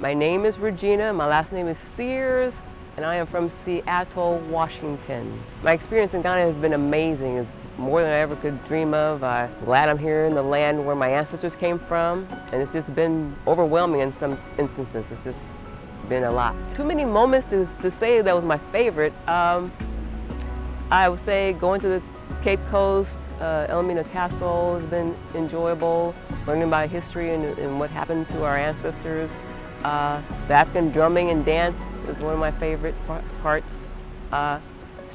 My name is Regina, my last name is Sears, and I am from Seattle, Washington. My experience in Ghana has been amazing. It's more than I ever could dream of. I'm glad I'm here in the land where my ancestors came from, and it's just been overwhelming in some instances. It's just been a lot. Too many moments to say that was my favorite. I would say going to the Cape Coast, Elmina Castle has been enjoyable, learning about history and what happened to our ancestors. The African drumming and dance is one of my favorite parts.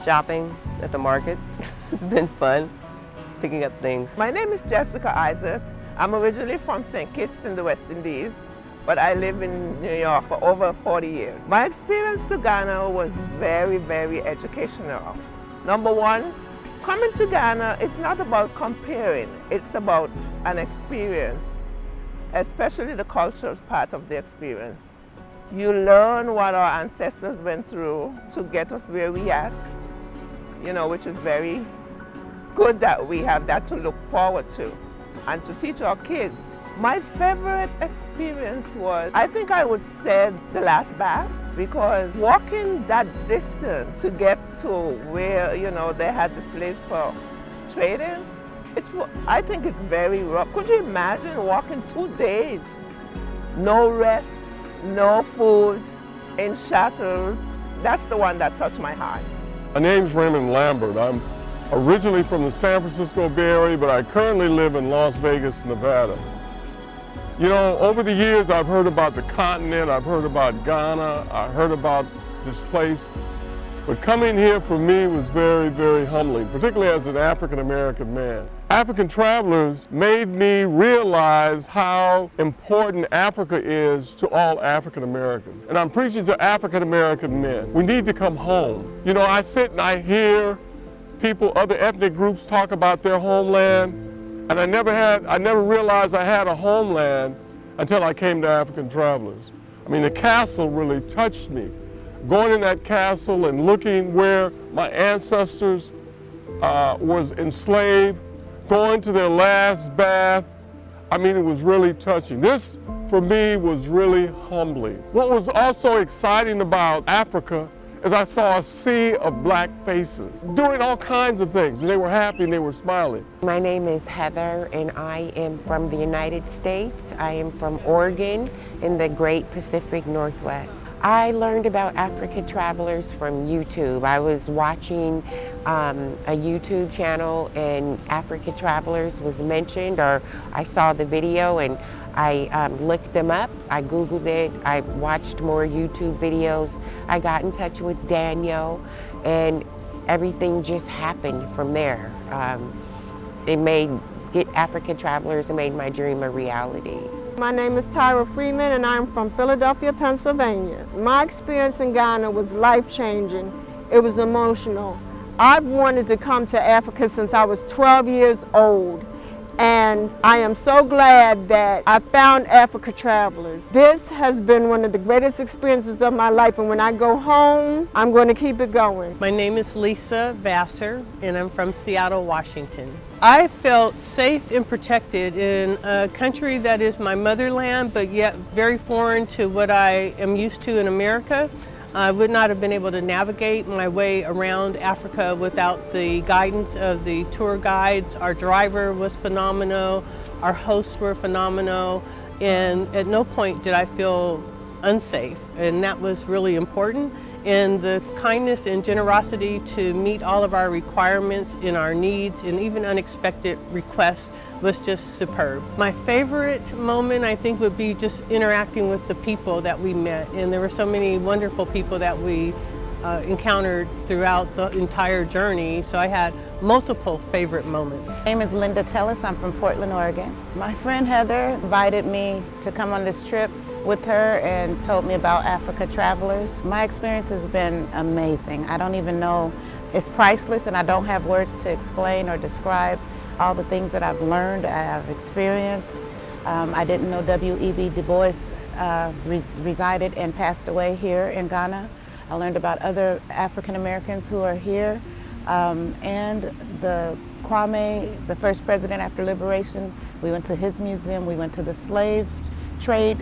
Shopping at the market has been fun, picking up things. My name is Jessica Isaac. I'm originally from St. Kitts in the West Indies, but I live in New York for over 40 years. My experience to Ghana was very, very educational. Number one, coming to Ghana, it's not about comparing, it's about an experience, especially the cultural part of the experience. You learn what our ancestors went through to get us where we at, which is very good that we have that to look forward to and to teach our kids. My favorite experience was, I think I would say the last bath, because walking that distance to get to where, they had the slaves for trading, I think it's very rough. Could you imagine walking 2 days, no rest, no food, in shackles? That's the one that touched my heart. My name's Raymond Lambert. I'm originally from the San Francisco Bay Area, but I currently live in Las Vegas, Nevada. Over the years I've heard about the continent, I've heard about Ghana, I heard about this place. But coming here for me was very, very humbling, particularly as an African American man. African travelers made me realize how important Africa is to all African Americans. And I'm preaching to African American men. We need to come home. I sit and I hear people, other ethnic groups talk about their homeland, and I never realized I had a homeland until I came to African Travelers. The castle really touched me. Going in that castle and looking where my ancestors was enslaved, going to their last bath, it was really touching. This, for me, was really humbling. What was also exciting about Africa is I saw a sea of black faces doing all kinds of things, and they were happy and they were smiling. My name is Heather, and I am from the United States. I am from Oregon in the Great Pacific Northwest. I learned about Africa Travelers from YouTube. I was watching a YouTube channel and Africa Travelers was mentioned, or I saw the video and I looked them up, I Googled it, I watched more YouTube videos, I got in touch with Daniel, and everything just happened from there. Get Africa Travelers and made my dream a reality. My name is Tyra Freeman and I'm from Philadelphia, Pennsylvania. My experience in Ghana was life-changing. It was emotional. I've wanted to come to Africa since I was 12 years old. And I am so glad that I found Africa Travelers. This has been one of the greatest experiences of my life, and when I go home, I'm going to keep it going. My name is Lisa Vassar, and I'm from Seattle, Washington. I felt safe and protected in a country that is my motherland, but yet very foreign to what I am used to in America. I would not have been able to navigate my way around Africa without the guidance of the tour guides. Our driver was phenomenal, our hosts were phenomenal, and at no point did I feel unsafe, and that was really important. And the kindness and generosity to meet all of our requirements and our needs and even unexpected requests was just superb. My favorite moment, I think, would be just interacting with the people that we met, and there were so many wonderful people that we encountered throughout the entire journey, so I had multiple favorite moments. My name is Linda Tellis. I'm from Portland, Oregon. My friend Heather invited me to come on this trip with her and told me about Africa Travelers. My experience has been amazing. I don't even know, it's priceless, and I don't have words to explain or describe all the things that I've learned, I've experienced. I didn't know W.E.B. Du Bois resided and passed away here in Ghana. I learned about other African Americans who are here, and the Kwame, the first president after liberation. We went to his museum, we went to the slave trade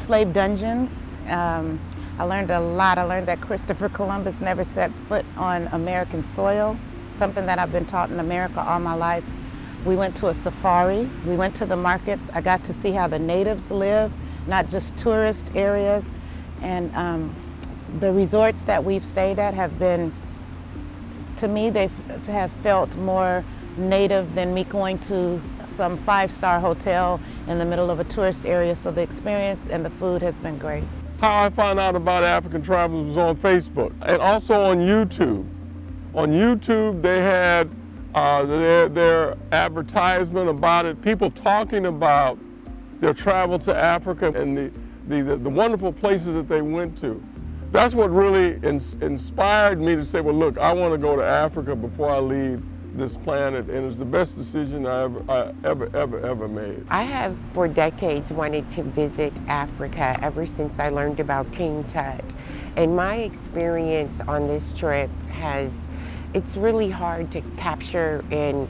slave dungeons. I learned a lot. I learned that Christopher Columbus never set foot on American soil, something that I've been taught in America all my life. We went to a safari. We went to the markets. I got to see how the natives live, not just tourist areas. And the resorts that we've stayed at have been, to me, they have felt more native than me going to some five-star hotel in the middle of a tourist area. So the experience and the food has been great. How I found out about African travelers was on Facebook and also on YouTube. On YouTube, they had their advertisement about it, people talking about their travel to Africa and the wonderful places that they went to. That's what really inspired me to say, well, look, I want to go to Africa before I leave this planet, and it's the best decision I ever made. I have for decades wanted to visit Africa ever since I learned about King Tut. And my experience on this trip it's really hard to capture in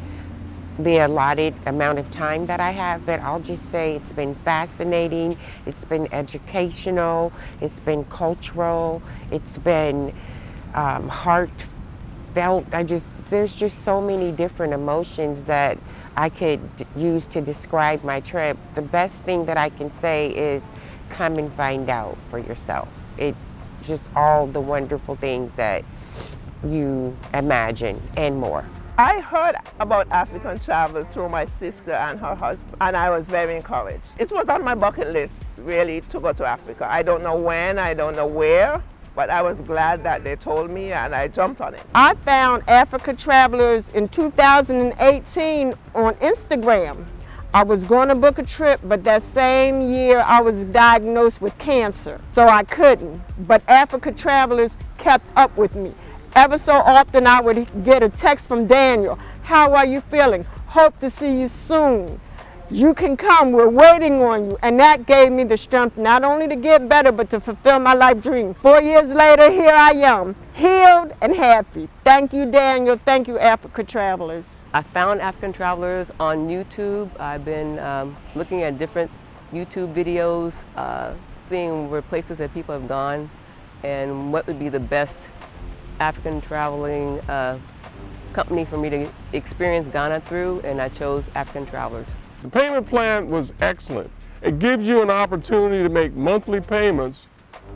the allotted amount of time that I have, but I'll just say it's been fascinating, it's been educational, it's been cultural, it's been heartfelt. There's just so many different emotions that I could use to describe my trip. The best thing that I can say is come and find out for yourself. It's just all the wonderful things that you imagine and more. I heard about African travel through my sister and her husband, and I was very encouraged. It was on my bucket list, really, to go to Africa. I don't know when, I don't know where, but I was glad that they told me and I jumped on it. I found Africa Travelers in 2018 on Instagram. I was going to book a trip, but that same year I was diagnosed with cancer, so I couldn't. But Africa Travelers kept up with me. Ever so often I would get a text from Daniel, "How are you feeling? Hope to see you soon. You can come, we're waiting on you." And that gave me the strength not only to get better, but to fulfill my life dream. 4 years later, here I am, healed and happy. Thank you, Daniel. Thank you, Africa Travelers. I found African Travelers on YouTube. I've been looking at different YouTube videos, seeing where places that people have gone and what would be the best African traveling company for me to experience Ghana through, and I chose African Travelers. The payment plan was excellent. It gives you an opportunity to make monthly payments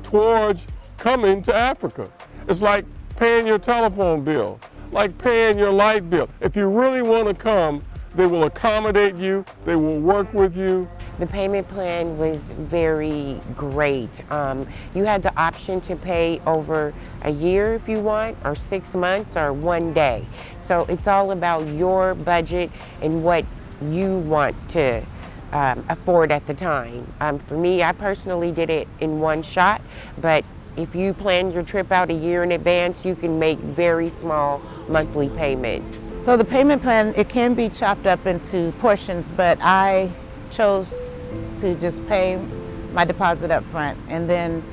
towards coming to Africa. It's like paying your telephone bill, like paying your light bill. If you really want to come, they will accommodate you, they will work with you. The payment plan was very great. You had the option to pay over a year if you want, or 6 months, or 1 day. So it's all about your budget and what you want to afford at the time. For me, I personally did it in one shot, but if you plan your trip out a year in advance, you can make very small monthly payments. So the payment plan, it can be chopped up into portions, but I chose to just pay my deposit up front and then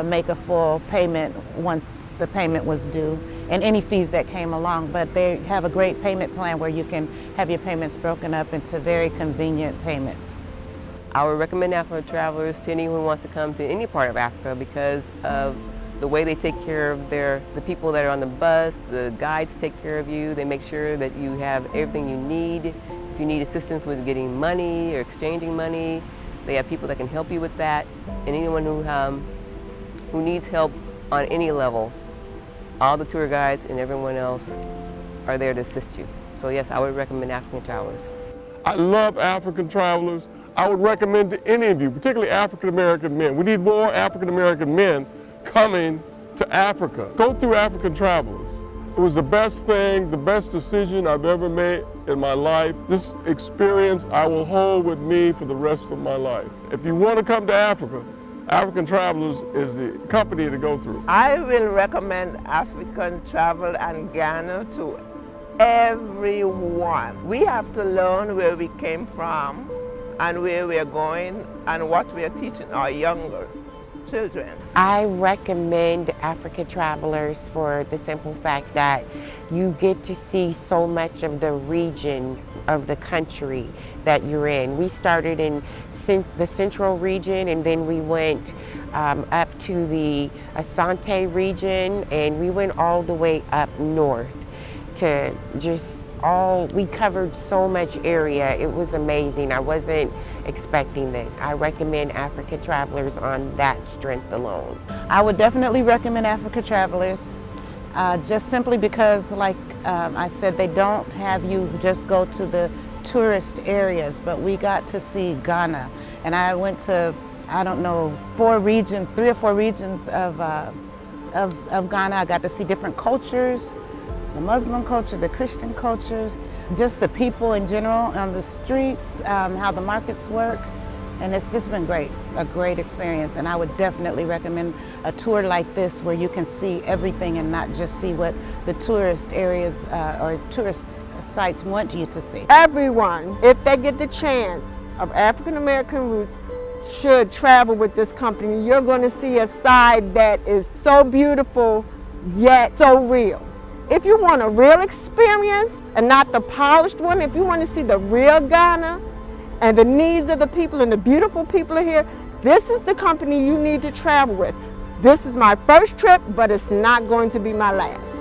make a full payment once the payment was due, and any fees that came along. But they have a great payment plan where you can have your payments broken up into very convenient payments. I would recommend Africa Travelers to anyone who wants to come to any part of Africa because of the way they take care of the people that are on the bus. The guides take care of you. They make sure that you have everything you need. If you need assistance with getting money or exchanging money, they have people that can help you with that. And anyone who needs help on any level, all the tour guides and everyone else are there to assist you. So yes, I would recommend African Travelers. I love African Travelers. I would recommend to any of you, particularly African American men. We need more African American men coming to Africa. Go through African Travelers. It was the best thing, the best decision I've ever made in my life. This experience I will hold with me for the rest of my life. If you want to come to Africa, African Travelers is the company to go through. I will recommend African travel and Ghana to everyone. We have to learn where we came from and where we're going and what we're teaching our younger children. I recommend Africa Travelers for the simple fact that you get to see so much of the region of the country that you're in. We started in the central region, and then we went up to the Asante region, and we went all the way up north to we covered so much area. It was amazing. I wasn't expecting this. I recommend Africa Travelers on that strength alone. I would definitely recommend Africa Travelers, just simply because, like I said, they don't have you just go to the tourist areas, but we got to see Ghana. And I went to, I don't know, 3 or 4 regions of Ghana. I got to see different cultures, the Muslim culture, the Christian cultures, just the people in general on the streets, how the markets work. And it's just been great, a great experience. And I would definitely recommend a tour like this where you can see everything and not just see what the tourist areas or tourist sites want you to see. Everyone, if they get the chance of African American roots, should travel with this company. You're going to see a side that is so beautiful yet so real. If you want a real experience and not the polished one, if you want to see the real Ghana and the needs of the people and the beautiful people here, this is the company you need to travel with. This is my first trip, but it's not going to be my last.